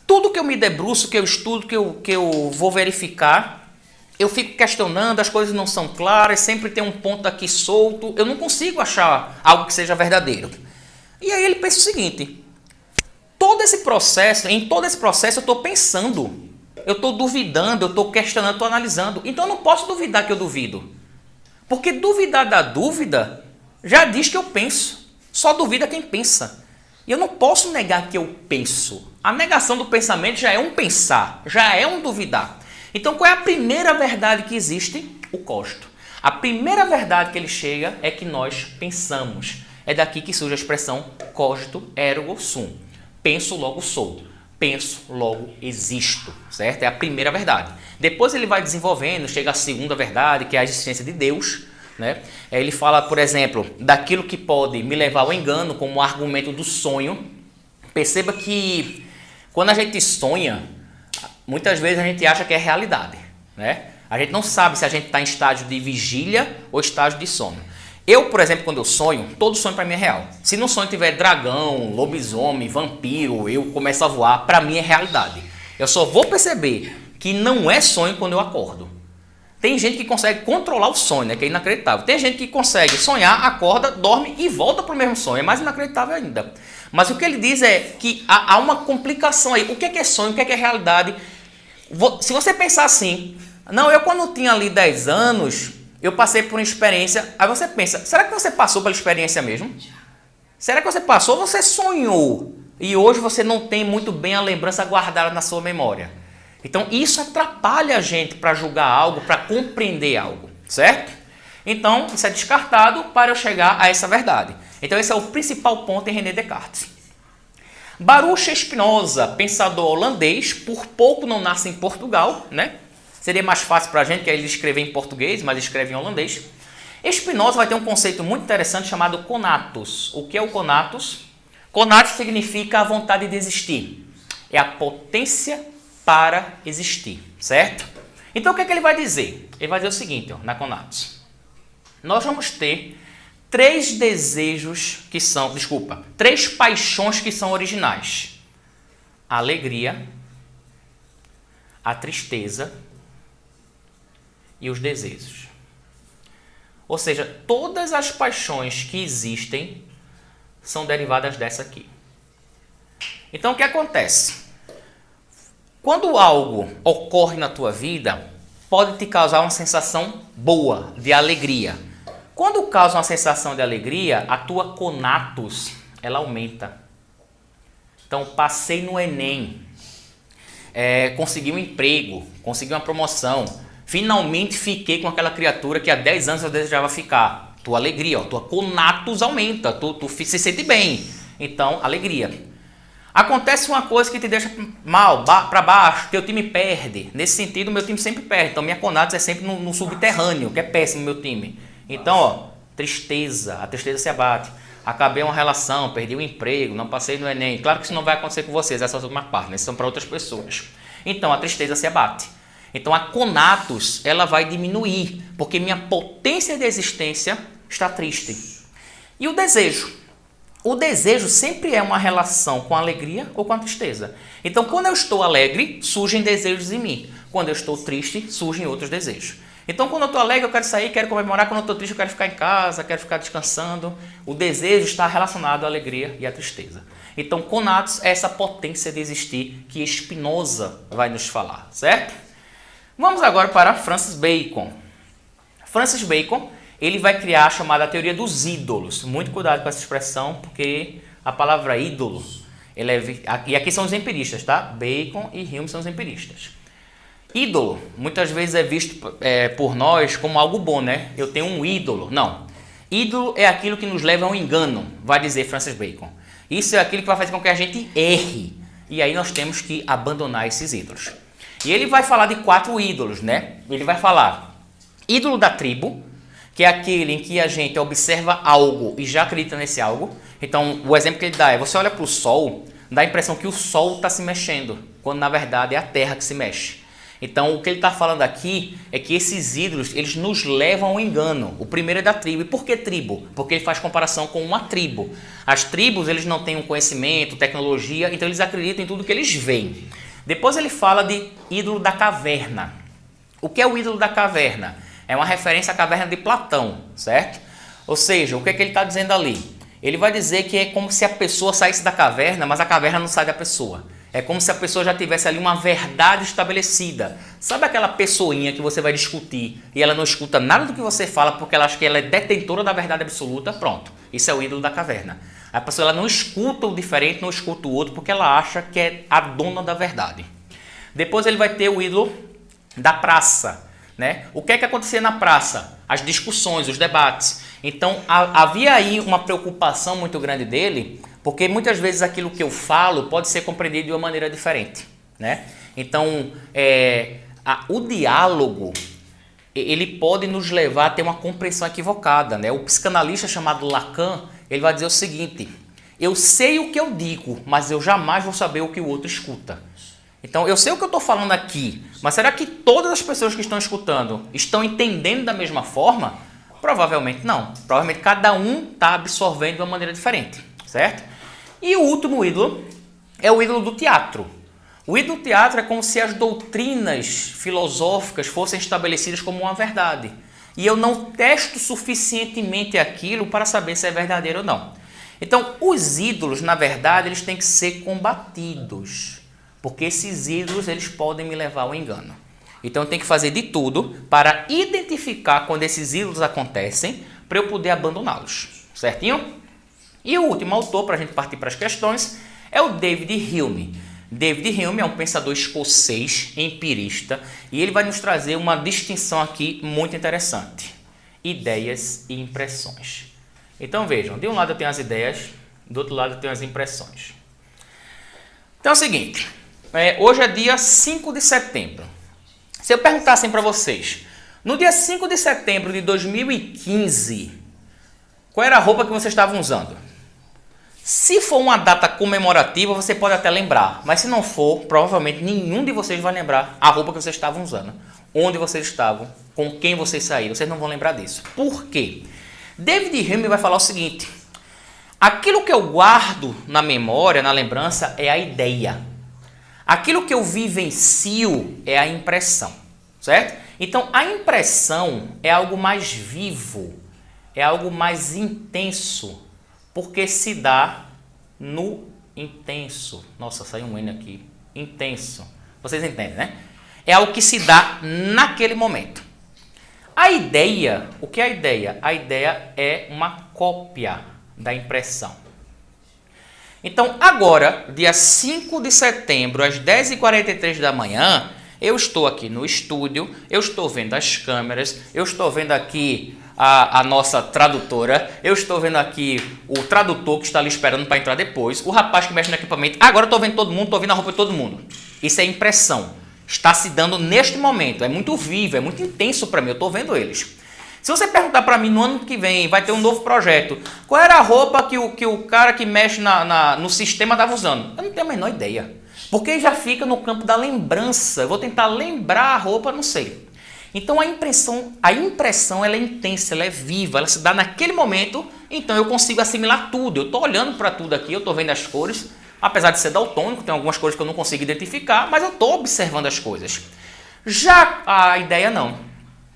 tudo que eu me debruço, que eu estudo, que eu vou verificar, eu fico questionando, as coisas não são claras, sempre tem um ponto aqui solto, eu não consigo achar algo que seja verdadeiro. E aí ele pensa o seguinte, em todo esse processo eu estou pensando, eu estou duvidando, eu estou questionando, eu estou analisando. Então, eu não posso duvidar que eu duvido. Porque duvidar da dúvida já diz que eu penso. Só duvida quem pensa. E eu não posso negar que eu penso. A negação do pensamento já é um pensar, já é um duvidar. Então, qual é a primeira verdade que existe? O cogito. A primeira verdade que ele chega é que nós pensamos. É daqui que surge a expressão cogito ergo sum. Penso, logo sou. Penso, logo existo, certo? É a primeira verdade. Depois ele vai desenvolvendo, chega à segunda verdade, que é a existência de Deus, né? Ele fala, por exemplo, daquilo que pode me levar ao engano, como o argumento do sonho. Perceba que quando a gente sonha, muitas vezes a gente acha que é realidade, né? A gente não sabe se a gente está em estágio de vigília ou estágio de sono. Eu, por exemplo, quando eu sonho, todo sonho para mim é real. Se no sonho tiver dragão, lobisomem, vampiro, eu começo a voar, para mim é realidade. Eu só vou perceber que não é sonho quando eu acordo. Tem gente que consegue controlar o sonho, né, que é inacreditável. Tem gente que consegue sonhar, acorda, dorme e volta para o mesmo sonho. É mais inacreditável ainda. Mas o que ele diz é que há uma complicação aí. O que é sonho, o que é realidade? Se você pensar assim, não, eu quando tinha ali 10 anos... eu passei por uma experiência, aí você pensa, será que você passou pela experiência mesmo? Será que você passou ou você sonhou? E hoje você não tem muito bem a lembrança guardada na sua memória. Então isso atrapalha a gente para julgar algo, para compreender algo, certo? Então isso é descartado para eu chegar a essa verdade. Então esse é o principal ponto em René Descartes. Baruch Spinoza, pensador holandês, por pouco não nasce em Portugal, né? Seria mais fácil para a gente que ele escrever em português, mas escreve em holandês. Spinoza vai ter um conceito muito interessante chamado conatus. O que é o conatus? Conatus significa a vontade de existir. É a potência para existir, certo? Então o que é que ele vai dizer? Ele vai dizer o seguinte, ó, na conatus. Nós vamos ter três paixões que são originais. A alegria, a tristeza e os desejos. Ou seja, todas as paixões que existem são derivadas dessa aqui. Então o que acontece? Quando algo ocorre na tua vida, pode te causar uma sensação boa, de alegria. Quando causa uma sensação de alegria, a tua conatus, ela aumenta. Então, passei no Enem, consegui um emprego, consegui uma promoção, finalmente fiquei com aquela criatura que há 10 anos eu desejava ficar. Tua alegria, ó, tua conatus aumenta, tu se sente bem. Então, alegria. Acontece uma coisa que te deixa mal, para baixo, teu time perde. Nesse sentido, meu time sempre perde. Então, minha conatus é sempre no subterrâneo, que é péssimo meu time. Então, ó, tristeza, a tristeza se abate. Acabei uma relação, perdi o emprego, não passei no Enem. Claro que isso não vai acontecer com vocês, essas são uma parte, né? Isso são para outras pessoas. Então, a tristeza se abate. Então, a conatus, ela vai diminuir, porque minha potência de existência está triste. E o desejo? O desejo sempre é uma relação com a alegria ou com a tristeza. Então, quando eu estou alegre, surgem desejos em mim. Quando eu estou triste, surgem outros desejos. Então, quando eu estou alegre, eu quero sair, quero comemorar. Quando eu estou triste, eu quero ficar em casa, quero ficar descansando. O desejo está relacionado à alegria e à tristeza. Então, conatus é essa potência de existir que Spinoza vai nos falar, certo? Vamos agora para Francis Bacon. Francis Bacon, ele vai criar a chamada teoria dos ídolos. Muito cuidado com essa expressão, porque a palavra ídolo, e aqui são os empiristas, tá? Bacon e Hume são os empiristas. Ídolo, muitas vezes é visto por nós como algo bom, né? Eu tenho um ídolo. Não. Ídolo é aquilo que nos leva a um engano, vai dizer Francis Bacon. Isso é aquilo que vai fazer com que a gente erre. E aí nós temos que abandonar esses ídolos. E ele vai falar de 4 ídolos, né? Ele vai falar ídolo da tribo, que é aquele em que a gente observa algo e já acredita nesse algo. Então, o exemplo que ele dá é, você olha para o sol, dá a impressão que o sol está se mexendo, quando na verdade é a terra que se mexe. Então, o que ele está falando aqui é que esses ídolos, eles nos levam ao engano. O primeiro é da tribo. E por que tribo? Porque ele faz comparação com uma tribo. As tribos, eles não têm um conhecimento, tecnologia, então eles acreditam em tudo que eles veem. Depois ele fala de ídolo da caverna. O que é o ídolo da caverna? É uma referência à caverna de Platão, certo? Ou seja, o que é que ele está dizendo ali? Ele vai dizer que é como se a pessoa saísse da caverna, mas a caverna não sai da pessoa. É como se a pessoa já tivesse ali uma verdade estabelecida. Sabe aquela pessoinha que você vai discutir e ela não escuta nada do que você fala porque ela acha que ela é detentora da verdade absoluta? Pronto, isso é o ídolo da caverna. A pessoa ela não escuta o diferente, não escuta o outro porque ela acha que é a dona da verdade. Depois ele vai ter o ídolo da praça, né? O que é que acontecia na praça? As discussões, os debates. Então havia aí uma preocupação muito grande dele, porque muitas vezes aquilo que eu falo pode ser compreendido de uma maneira diferente, né? Então o diálogo ele pode nos levar a ter uma compreensão equivocada, né? O psicanalista chamado Lacan, ele vai dizer o seguinte: eu sei o que eu digo, mas eu jamais vou saber o que o outro escuta. Então, eu sei o que eu estou falando aqui, mas será que todas as pessoas que estão escutando estão entendendo da mesma forma? Provavelmente não. Provavelmente cada um está absorvendo de uma maneira diferente, certo? E o último ídolo é o ídolo do teatro. O ídolo do teatro é como se as doutrinas filosóficas fossem estabelecidas como uma verdade. E eu não testo suficientemente aquilo para saber se é verdadeiro ou não. Então, os ídolos, na verdade, eles têm que ser combatidos. Porque esses ídolos, eles podem me levar ao engano. Então eu tenho que fazer de tudo para identificar quando esses ídolos acontecem, para eu poder abandoná-los, certinho? E o último autor, para a gente partir para as questões, é o David Hume. David Hume é um pensador escocês, empirista, e ele vai nos trazer uma distinção aqui muito interessante: ideias e impressões. Então vejam, de um lado eu tenho as ideias, do outro lado eu tenho as impressões. Então é o seguinte, hoje é dia 5 de setembro. Se eu perguntassem para vocês, no dia 5 de setembro de 2015, qual era a roupa que vocês estavam usando? Se for uma data comemorativa, você pode até lembrar, mas se não for, provavelmente nenhum de vocês vai lembrar a roupa que vocês estavam usando, onde vocês estavam, com quem vocês saíram, vocês não vão lembrar disso. Por quê? David Hume vai falar o seguinte: aquilo que eu guardo na memória, na lembrança, é a ideia. Aquilo que eu vivencio é a impressão, certo? Então, a impressão é algo mais vivo, é algo mais intenso, porque se dá no intenso. Nossa, saiu um N aqui. Intenso. Vocês entendem, né? É algo que se dá naquele momento. A ideia, o que é a ideia? A ideia é uma cópia da impressão. Então, agora, dia 5 de setembro, às 10h43 da manhã, eu estou aqui no estúdio, eu estou vendo as câmeras, eu estou vendo aqui a nossa tradutora, eu estou vendo aqui o tradutor que está ali esperando para entrar depois, o rapaz que mexe no equipamento. Agora eu estou vendo todo mundo, estou vendo a roupa de todo mundo. Isso é impressão. Está se dando neste momento. É muito vivo, é muito intenso para mim, eu estou vendo eles. Se você perguntar para mim no ano que vem, vai ter um novo projeto, qual era a roupa que o cara que mexe no sistema estava usando? Eu não tenho a menor ideia. Porque já fica no campo da lembrança. Eu vou tentar lembrar a roupa, não sei. Então a impressão ela é intensa, ela é viva, ela se dá naquele momento, então eu consigo assimilar tudo. Eu estou olhando para tudo aqui, eu estou vendo as cores, apesar de ser daltônico, tem algumas cores que eu não consigo identificar, mas eu estou observando as coisas. Já a ideia não.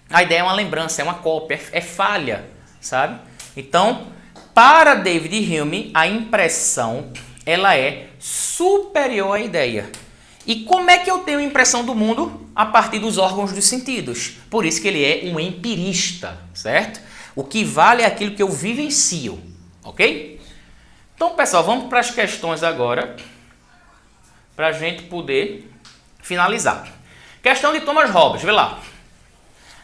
A ideia é uma lembrança, é uma cópia, é falha, sabe? Então, para David Hume, a impressão ela é superior à ideia. E como é que eu tenho impressão do mundo? A partir dos órgãos dos sentidos. Por isso que ele é um empirista, certo? O que vale é aquilo que eu vivencio, ok? Então, pessoal, vamos para as questões agora, para a gente poder finalizar. Questão de Thomas Hobbes, vê lá.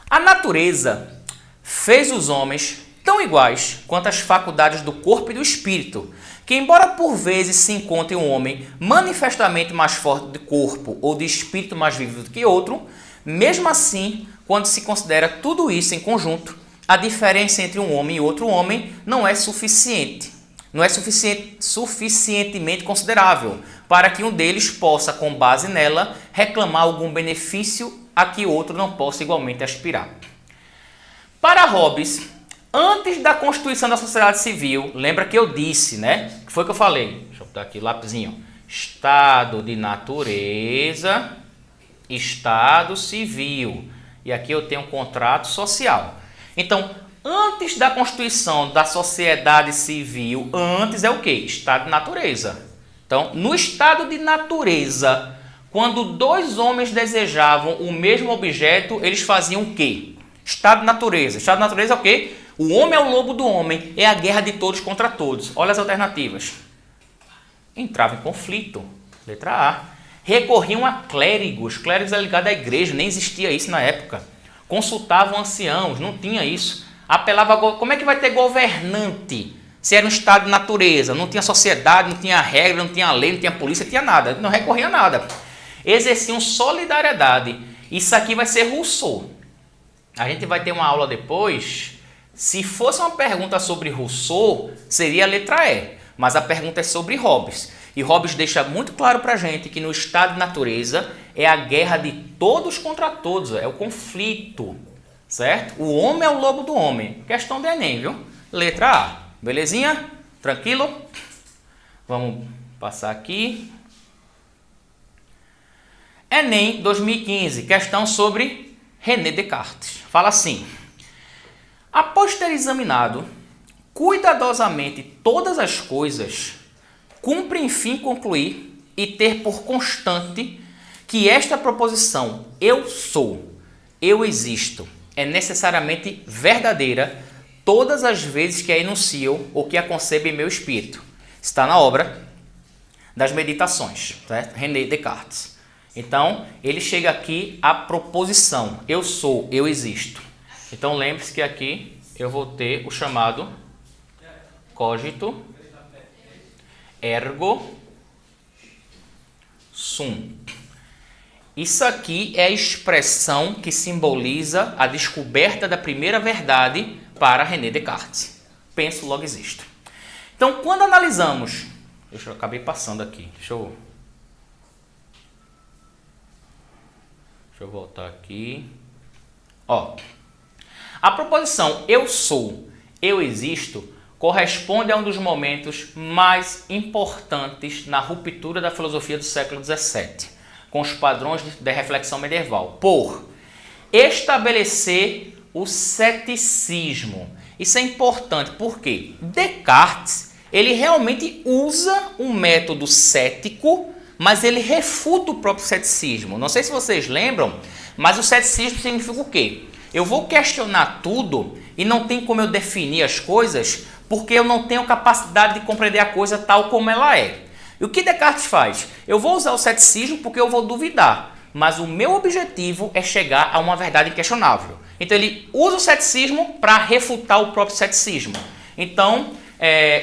A natureza fez os homens tão iguais quanto as faculdades do corpo e do espírito, que embora por vezes se encontre um homem manifestamente mais forte de corpo ou de espírito mais vivo do que outro, mesmo assim, quando se considera tudo isso em conjunto, a diferença entre um homem e outro homem não é suficiente. Não é suficientemente considerável para que um deles possa, com base nela, reclamar algum benefício a que outro não possa igualmente aspirar. Para Hobbes, antes da constituição da sociedade civil, lembra que eu disse, né? O que foi que eu falei? Deixa eu botar aqui o lapisinho. Estado de natureza, Estado civil. E aqui eu tenho um contrato social. Então, antes da constituição da sociedade civil, antes é o quê? Estado de natureza. Então, no estado de natureza, quando dois homens desejavam o mesmo objeto, eles faziam o quê? Estado de natureza. Estado de natureza é o quê? O homem é o lobo do homem, é a guerra de todos contra todos. Olha as alternativas. Entrava em conflito. Letra A. Recorriam a clérigos. Clérigos é ligado à igreja, nem existia isso na época. Consultavam anciãos, não tinha isso. Apelava, como é que vai ter governante? Se era um estado de natureza, não tinha sociedade, não tinha regra, não tinha lei, não tinha polícia, não tinha nada. Não recorria a nada. Exerciam solidariedade. Isso aqui vai ser Rousseau. A gente vai ter uma aula depois. Se fosse uma pergunta sobre Rousseau, seria a letra E. Mas a pergunta é sobre Hobbes. E Hobbes deixa muito claro para a gente que no estado de natureza é a guerra de todos contra todos. É o conflito. Certo? O homem é o lobo do homem. Questão do Enem, viu? Letra A. Belezinha? Tranquilo? Vamos passar aqui. Enem 2015. Questão sobre René Descartes. Fala assim. Após ter examinado cuidadosamente todas as coisas, cumpre enfim concluir e ter por constante que esta proposição eu sou, eu existo, é necessariamente verdadeira todas as vezes que a enuncio ou que a concebo em meu espírito. Está na obra das Meditações, certo? René Descartes. Então, ele chega aqui à proposição eu sou, eu existo. Então, lembre-se que aqui eu vou ter o chamado cogito ergo sum. Isso aqui é a expressão que simboliza a descoberta da primeira verdade para René Descartes. Penso, logo existo. Então, quando analisamos... eu acabei passando aqui. Deixa eu voltar aqui. Ó, a proposição eu sou, eu existo, corresponde a um dos momentos mais importantes na ruptura da filosofia do século XVII, com os padrões da reflexão medieval, por estabelecer o ceticismo. Isso é importante porque Descartes, ele realmente usa um método cético, mas ele refuta o próprio ceticismo. Não sei se vocês lembram, mas o ceticismo significa o quê? Eu vou questionar tudo e não tem como eu definir as coisas porque eu não tenho capacidade de compreender a coisa tal como ela é. E o que Descartes faz? Eu vou usar o ceticismo porque eu vou duvidar, mas o meu objetivo é chegar a uma verdade inquestionável. Então ele usa o ceticismo para refutar o próprio ceticismo. Então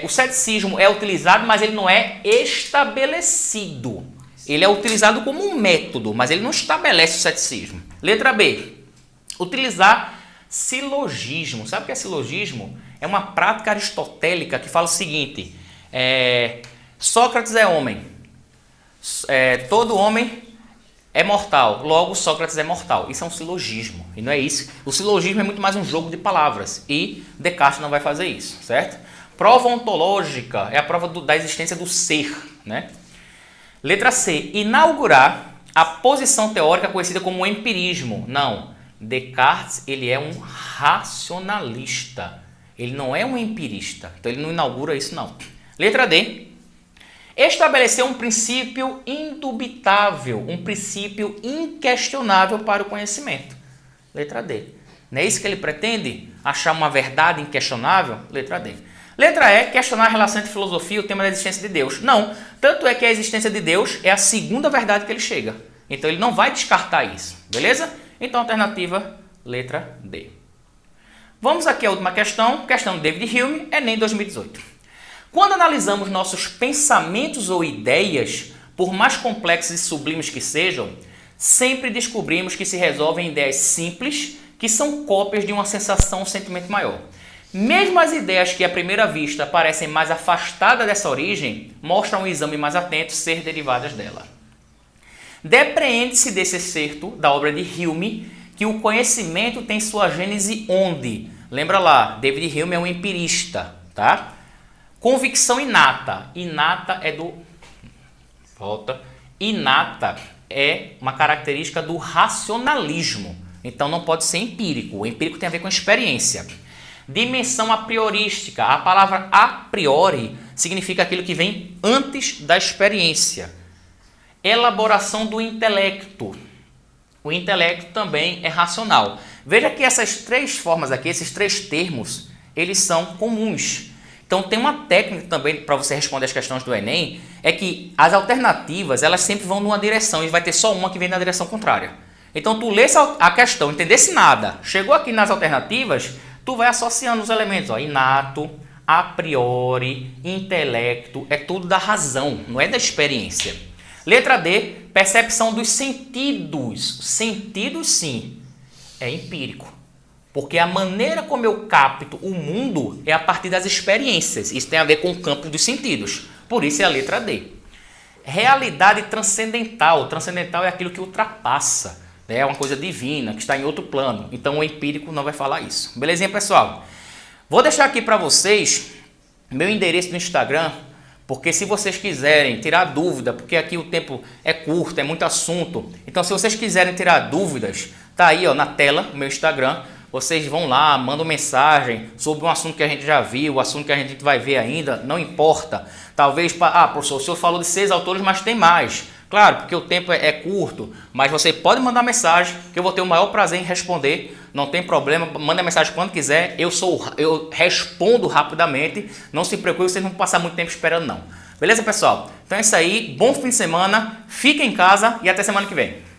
o ceticismo é utilizado, mas ele não é estabelecido. Ele é utilizado como um método, mas ele não estabelece o ceticismo. Letra B. Utilizar silogismo. Sabe o que é silogismo? É uma prática aristotélica que fala o seguinte: Sócrates é homem, todo homem é mortal, logo Sócrates é mortal. Isso é um silogismo, e não é isso. O silogismo é muito mais um jogo de palavras, e Descartes não vai fazer isso, certo? Prova ontológica é a prova da existência do ser, né? Letra C. Inaugurar a posição teórica conhecida como empirismo. Não, Descartes ele é um racionalista, ele não é um empirista, então ele não inaugura isso não. Letra D. Estabelecer um princípio indubitável, um princípio inquestionável para o conhecimento. Letra D. Não é isso que ele pretende? Achar uma verdade inquestionável? Letra D. Letra E. Questionar a relação entre filosofia e o tema da existência de Deus. Não. Tanto é que a existência de Deus é a segunda verdade que ele chega. Então ele não vai descartar isso. Beleza? Então alternativa, letra D. Vamos aqui à última questão. Questão de David Hume, Enem 2018. Quando analisamos nossos pensamentos ou ideias, por mais complexos e sublimes que sejam, sempre descobrimos que se resolvem em ideias simples, que são cópias de uma sensação ou sentimento maior. Mesmo as ideias que à primeira vista parecem mais afastadas dessa origem, mostram um exame mais atento ser derivadas dela. Depreende-se desse excerto da obra de Hume que o conhecimento tem sua gênese onde? Lembra lá, David Hume é um empirista, tá? Convicção inata. Inata é do... Inata é uma característica do racionalismo. Então não pode ser empírico. O empírico tem a ver com experiência. Dimensão a priorística. A palavra a priori significa aquilo que vem antes da experiência. Elaboração do intelecto. O intelecto também é racional. Veja que essas três formas aqui, esses três termos, eles são comuns. Então tem uma técnica também para você responder as questões do Enem, é que as alternativas, elas sempre vão numa direção e vai ter só uma que vem na direção contrária. Então tu lê a questão, entendesse nada, chegou aqui nas alternativas, tu vai associando os elementos, ó, inato, a priori, intelecto, é tudo da razão, não é da experiência. Letra D, percepção dos sentidos. Sentidos, sim, é empírico. Porque a maneira como eu capto o mundo é a partir das experiências. Isso tem a ver com o campo dos sentidos. Por isso é a letra D. Realidade transcendental. Transcendental é aquilo que ultrapassa. É uma coisa divina, que está em outro plano. Então o empírico não vai falar isso. Belezinha, pessoal? Vou deixar aqui para vocês meu endereço no Instagram, porque se vocês quiserem tirar dúvida, porque aqui o tempo é curto, é muito assunto. Então se vocês quiserem tirar dúvidas, tá aí ó, na tela o meu Instagram. Vocês vão lá, mandam mensagem sobre um assunto que a gente já viu, o assunto que a gente vai ver ainda, não importa. Talvez, professor, o senhor falou de 6 autores, mas tem mais. Claro, porque o tempo é curto, mas você pode mandar mensagem que eu vou ter o maior prazer em responder. Não tem problema, manda mensagem quando quiser, eu respondo rapidamente. Não se preocupe, vocês não vão passar muito tempo esperando não. Beleza, pessoal? Então é isso aí, bom fim de semana, fiquem em casa e até semana que vem.